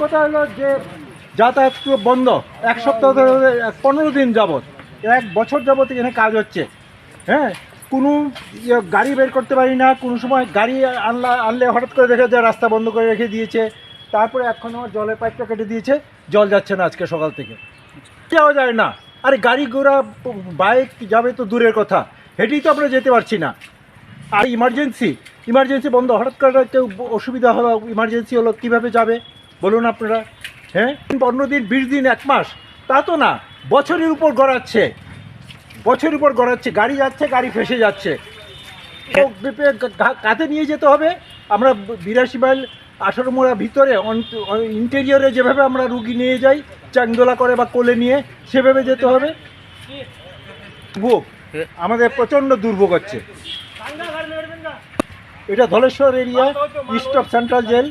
কথা হলো যে যাতায়াত পুরো বন্ধ, এক সপ্তাহ ধরে 15 দিন যাবৎ, 1 বছর যাবৎ এখানে কাজ হচ্ছে। হ্যাঁ, কোনো গাড়ি বের করতে পারি না, কোনো সময় গাড়ি আনলে হঠাৎ করে দেখা যায় রাস্তা বন্ধ করে রেখে দিয়েছে। তারপরে এখন আমার জলের পাইপটা কেটে দিয়েছে, জল যাচ্ছে না আজকে সকাল থেকে, যাওয়া যায় না। আরে গাড়ি ঘোড়া বাইক যাবে তো দূরের কথা, হেঁটেই তো আমরা যেতে পারছি না। আর ইমার্জেন্সি বন্ধ, হঠাৎ করে কেউ অসুবিধা হলো, ইমার্জেন্সি হলো, কীভাবে যাবে বলুন আপনারা? হ্যাঁ, 15 দিন 20 দিন 1 মাস তা তো না, বছরের উপর গড়াচ্ছে, গাড়ি যাচ্ছে, গাড়ি ফেসে যাচ্ছে। কাঁধে নিয়ে যেতে হবে। আমরা 82 মাইল 18 মোড়া ভিতরে ইন্টেরিয়রে যেভাবে আমরা রুগী নিয়ে যাই চাংদোলা করে বা কোলে নিয়ে, সেভাবে যেতে হবে। দুর্ভোগ, আমাদের প্রচণ্ড দুর্ভোগ হচ্ছে। এটা Dhaleshwar area, east of central jail.